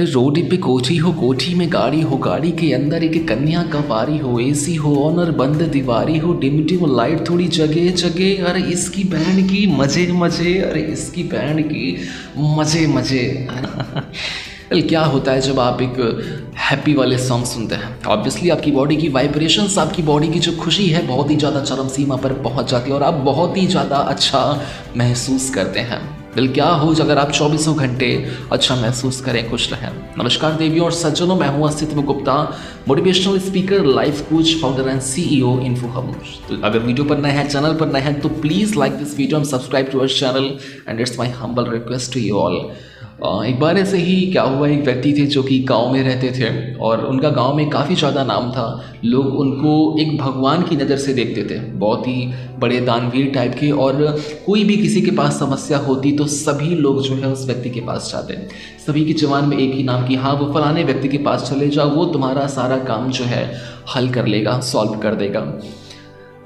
अरे रोड पे कोठी हो, कोठी में गाड़ी हो, गाड़ी के अंदर एक कन्या का बारी हो, एसी हो ऑनर बंद दीवारी हो, डिम डिम लाइट थोड़ी जगे जगे। अरे इसकी बैंड की मजे मजे, अरे इसकी बैंड की मजे मजे। वेल क्या होता है जब आप एक हैप्पी वाले सॉन्ग सुनते हैं, ऑब्वियसली आपकी बॉडी की वाइब्रेशंस, आपकी बॉडी की जो खुशी है बहुत ही ज़्यादा चरम सीमा पर पहुंच जाती है और आप बहुत ही ज़्यादा अच्छा महसूस करते हैं। वेल क्या हो अगर आप 24 घंटे अच्छा महसूस करें, खुश रहें। नमस्कार देवियों और सज्जनों, मैं हूं Astitva Gupta, motivational speaker, life coach, founder and CEO Infohub. तो अगर वीडियो पर नए हैं, चैनल पर नए हैं, तो please like this video and subscribe to our channel and it's my humble request to you all. एक बार ऐसे ही क्या हुआ, एक व्यक्ति थे जो कि गांव में रहते थे और उनका गांव में काफ़ी ज़्यादा नाम था। लोग उनको एक भगवान की नज़र से देखते थे, बहुत ही बड़े दानवीर टाइप के, और कोई भी किसी के पास समस्या होती तो सभी लोग जो है उस व्यक्ति के पास जाते। सभी की जबान में एक ही नाम की, हाँ वो फलाने व्यक्ति के पास चले जाओ, वो तुम्हारा सारा काम जो है हल कर लेगा, सॉल्व कर देगा।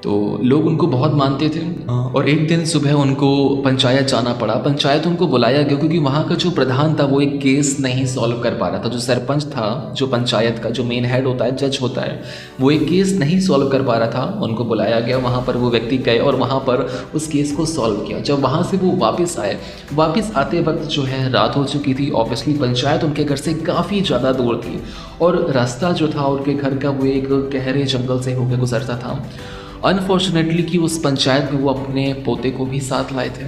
तो लोग उनको बहुत मानते थे। और एक दिन सुबह उनको पंचायत जाना पड़ा। पंचायत उनको बुलाया गया क्योंकि वहाँ का जो प्रधान था वो एक केस नहीं सॉल्व कर पा रहा था। जो सरपंच था, जो पंचायत का जो मेन हेड होता है, जज होता है, वो एक केस नहीं सॉल्व कर पा रहा था। उनको बुलाया गया, वहाँ पर वो व्यक्ति गए और वहाँ पर उस केस को सॉल्व किया। जब वहाँ से वो वापस आए, वापस आते वक्त जो है रात हो चुकी थी। ऑब्वियसली पंचायत उनके घर से काफ़ी ज़्यादा दूर थी और रास्ता जो था उनके घर का वो एक गहरे जंगल से होकर गुजरता था। अनफॉर्चुनेटली कि उस पंचायत में वो अपने पोते को भी साथ लाए थे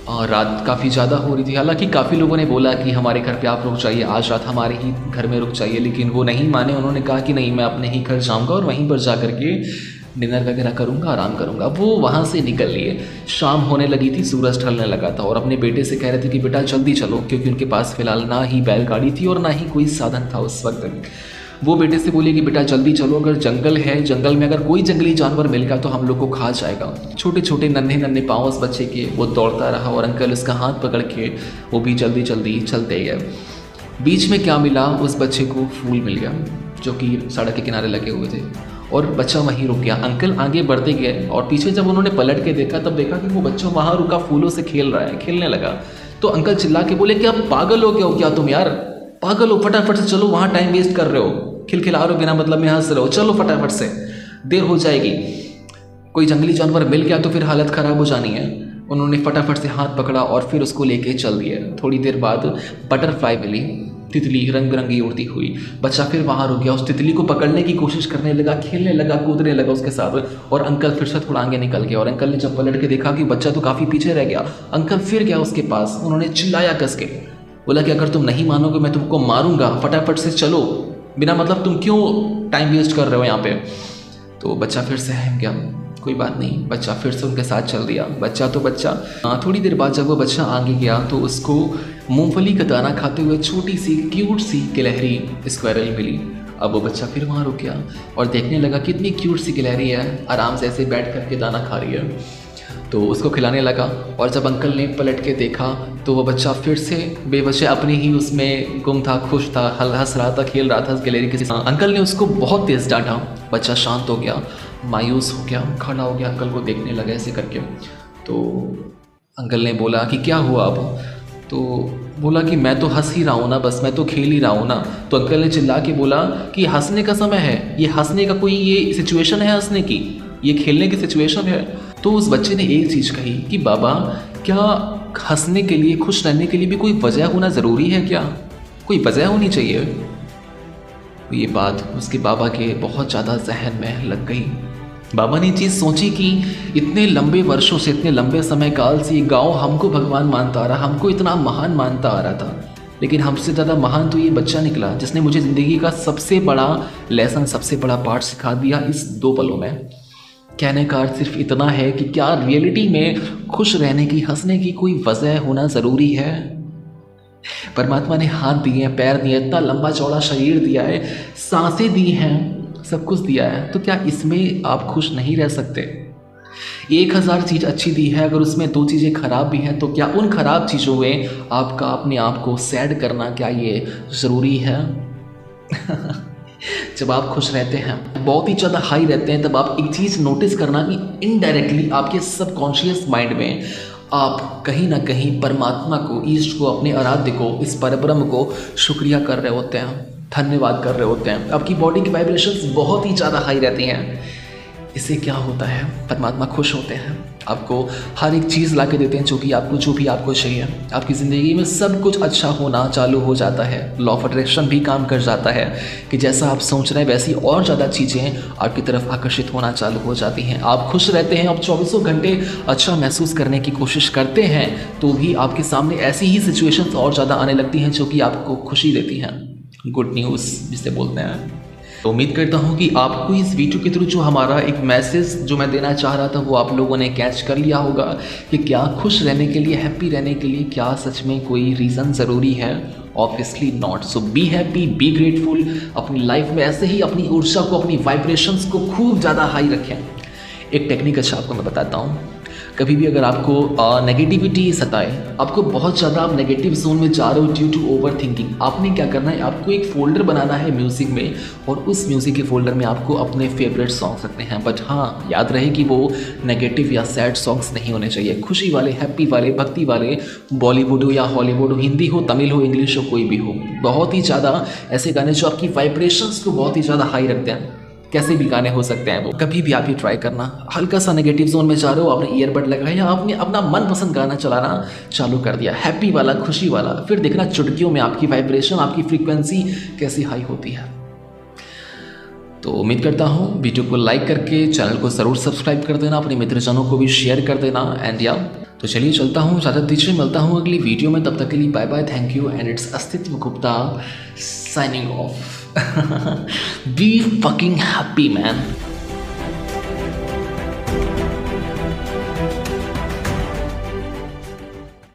और रात काफ़ी ज़्यादा हो रही थी। हालांकि काफ़ी लोगों ने बोला कि हमारे घर पे आप रुक जाइए, आज रात हमारे ही घर में रुक जाइए, लेकिन वो नहीं माने। उन्होंने कहा कि नहीं, मैं अपने ही घर जाऊंगा और वहीं पर जा कर के डिनर वगैरह करूंगा, आराम करूंगा। वो वहाँ से निकल लिए। शाम होने लगी थी, सूरज ढलने लगा था और अपने बेटे से कह रहे थे कि बेटा जल्दी चलो, क्योंकि उनके पास फिलहाल ना ही बैलगाड़ी थी और ना ही कोई साधन था उस वक्त। वो बेटे से बोले कि बेटा जल्दी चलो, अगर जंगल है, जंगल में अगर कोई जंगली जानवर मिल गया तो हम लोग को खा जाएगा। छोटे छोटे नन्हे नन्हे पाँव उस बच्चे के, वो दौड़ता रहा और अंकल उसका हाथ पकड़ के वो भी जल्दी जल्दी चलते गए। बीच में क्या मिला, उस बच्चे को फूल मिल गया जो कि सड़क के किनारे लगे हुए थे और बच्चा वहीं रुक गया। अंकल आगे बढ़ते गए और पीछे जब उन्होंने पलट के देखा तब देखा कि वो बच्चा वहाँ रुका, फूलों से खेल रहा है, खेलने लगा। तो अंकल चिल्ला के बोले कि आप पागल हो गए हो क्या तुम यार, पागल हो, फटाफट से चलो, वहाँ टाइम वेस्ट कर रहे हो, खिलखिला रहे हो, बिना मतलब में हंस रहे हो, चलो फटाफट से, देर हो जाएगी। कोई जंगली जानवर मिल गया तो फिर हालत ख़राब हो जानी है। उन्होंने फटाफट से हाथ पकड़ा और फिर उसको लेके चल दिए। थोड़ी देर बाद बटरफ्लाई मिली, तितली रंग बिरंगी उड़ती हुई। बच्चा फिर वहाँ रुक गया, उस तितली को पकड़ने की कोशिश करने लगा, खेलने लगा, कूदने लगा उसके साथ। और अंकल फिर से थोड़ा आगे निकल गया और अंकल ने जब पलट के देखा कि बच्चा तो काफ़ी पीछे रह गया, अंकल फिर गया उसके पास। उन्होंने चिल्लाया कस के, बोला कि अगर तुम नहीं मानोगे मैं तुमको मारूंगा, फटाफट से चलो, बिना मतलब तुम क्यों टाइम वेस्ट कर रहे हो यहाँ पे। तो बच्चा फिर से सहम गया, कोई बात नहीं, बच्चा फिर से उनके साथ चल दिया। बच्चा तो बच्चा। थोड़ी देर बाद जब वो बच्चा आगे गया तो उसको मूंगफली का दाना खाते हुए छोटी सी क्यूट सी गिलहरी स्क्वायरल मिली। अब वो बच्चा फिर वहाँ रुक गया और देखने लगा कितनी क्यूट सी गिलहरी है, आराम से ऐसे बैठ करके दाना खा रही है। तो उसको खिलाने लगा और जब अंकल ने पलट के देखा तो वो बच्चा फिर से बेवजह अपनी ही उसमें गुम था, खुश था, हंस रहा था, खेल रहा था उस गिलहरी के साथ। अंकल ने उसको बहुत तेज़ डांटा। बच्चा शांत हो गया, मायूस हो गया, खड़ा हो गया, अंकल को देखने लगा ऐसे करके। तो अंकल ने बोला कि क्या हुआ अब। तो बोला कि मैं तो हंस ही रहा हूँ ना, बस मैं तो खेल ही रहा हूँ ना। तो अंकल ने चिल्ला के बोला कि हंसने का समय है, ये हंसने का कोई ये सिचुएशन है हंसने की, ये खेलने की सिचुएशन है। तो उस बच्चे ने एक चीज़ कही कि बाबा, क्या हंसने के लिए, खुश रहने के लिए भी कोई वजह होना ज़रूरी है क्या, कोई वजह होनी चाहिए। तो ये बात उसके बाबा के बहुत ज़्यादा जहन में लग गई। बाबा ने चीज़ सोची कि इतने लंबे वर्षों से, इतने लंबे समय काल से ये गाँव हमको भगवान मानता आ रहा, हमको इतना महान मानता आ रहा था, लेकिन हमसे ज़्यादा महान तो ये बच्चा निकला जिसने मुझे ज़िंदगी का सबसे बड़ा लेसन, सबसे बड़ा पाठ सिखा दिया इस 2 पलों में। कहने का अर्थ सिर्फ इतना है कि क्या रियलिटी में खुश रहने की, हंसने की कोई वजह होना ज़रूरी है। परमात्मा ने हाथ दिए हैं, पैर दिए, इतना लंबा चौड़ा शरीर दिया है, सांसें दी हैं, सब कुछ दिया है, तो क्या इसमें आप खुश नहीं रह सकते। 1000 चीज़ अच्छी दी है, अगर उसमें 2 चीज़ें खराब भी हैं तो क्या उन खराब चीज़ों में आपका अपने आप को सैड करना, क्या ये ज़रूरी है। जब आप खुश रहते हैं, बहुत ही ज़्यादा हाई रहते हैं, तब आप एक चीज़ नोटिस करना कि इनडायरेक्टली आपके सबकॉन्शियस माइंड में आप कहीं ना कहीं परमात्मा को, ईष्ट को, अपने आराध्य को, इस परब्रह्म को शुक्रिया कर रहे होते हैं, धन्यवाद कर रहे होते हैं। आपकी बॉडी की वाइब्रेशंस बहुत ही ज़्यादा हाई रहती हैं। इससे क्या होता है, परमात्मा खुश होते हैं, आपको हर एक चीज़ ला के देते हैं जो भी आपको चाहिए। आपकी ज़िंदगी में सब कुछ अच्छा होना चालू हो जाता है। लॉ ऑफ अट्रैक्शन भी काम कर जाता है कि जैसा आप सोच रहे हैं वैसी और ज़्यादा चीज़ें आपकी तरफ आकर्षित होना चालू हो जाती हैं। आप खुश रहते हैं, आप 24 घंटे अच्छा महसूस करने की कोशिश करते हैं, तो भी आपके सामने ऐसी ही सिचुएशंस और ज़्यादा आने लगती हैं जो कि आपको खुशी देती हैं। गुड न्यूज़ जिसे बोलते हैं। तो उम्मीद करता हूँ कि आपको इस वीडियो के थ्रू जो हमारा एक मैसेज जो मैं देना चाह रहा था वो आप लोगों ने कैच कर लिया होगा कि क्या खुश रहने के लिए, हैप्पी रहने के लिए क्या सच में कोई रीज़न ज़रूरी है? Obviously not. So be happy, be grateful. अपनी लाइफ में ऐसे ही अपनी ऊर्जा को, अपनी वाइब्रेशंस को खूब ज़्यादा हाई रखें। एक टेक्निक अच्छा आपको मैं बताता हूँ। कभी भी अगर आपको नेगेटिविटी सताए, आपको बहुत ज़्यादा आप नेगेटिव जोन में जा रहे हो ड्यू टू ओवर थिंकिंग, आपने क्या करना है, आपको एक फ़ोल्डर बनाना है म्यूज़िक में, और उस म्यूज़िक के फ़ोल्डर में आपको अपने फेवरेट सॉन्ग रखने हैं। बट हाँ, याद रहे कि वो नेगेटिव या सैड सॉन्ग्स नहीं होने चाहिए। खुशी वाले, हैप्पी वाले, भक्ति वाले, बॉलीवुड हो या हॉलीवुड हो, हिंदी हो, तमिल हो, इंग्लिश हो, कोई भी हो, बहुत ही ज़्यादा ऐसे गाने जो आपकी वाइब्रेशंस को बहुत ही ज़्यादा हाई रखते हैं। कैसे भी गाने हो सकते हैं वो, कभी भी आप ये ट्राई करना। हल्का सा नेगेटिव जोन में जा रहे हो, आपने ईयरबड लगाया या आपने अपना मनपसंद गाना चलाना चालू कर दिया, हैप्पी वाला, खुशी वाला, फिर देखना चुटकियों में आपकी वाइब्रेशन, आपकी फ्रीक्वेंसी कैसी हाई होती है। तो उम्मीद करता हूँ वीडियो को लाइक करके चैनल को ज़रूर सब्सक्राइब कर देना, अपने मित्रजनों को भी शेयर कर देना। एंड या तो चलिए चलता हूँ, इजाज़त दीजिए, मिलता हूँ अगली वीडियो में। तब तक के लिए bye bye, thank you and it's Astitva Gupta signing off. Be fucking happy man.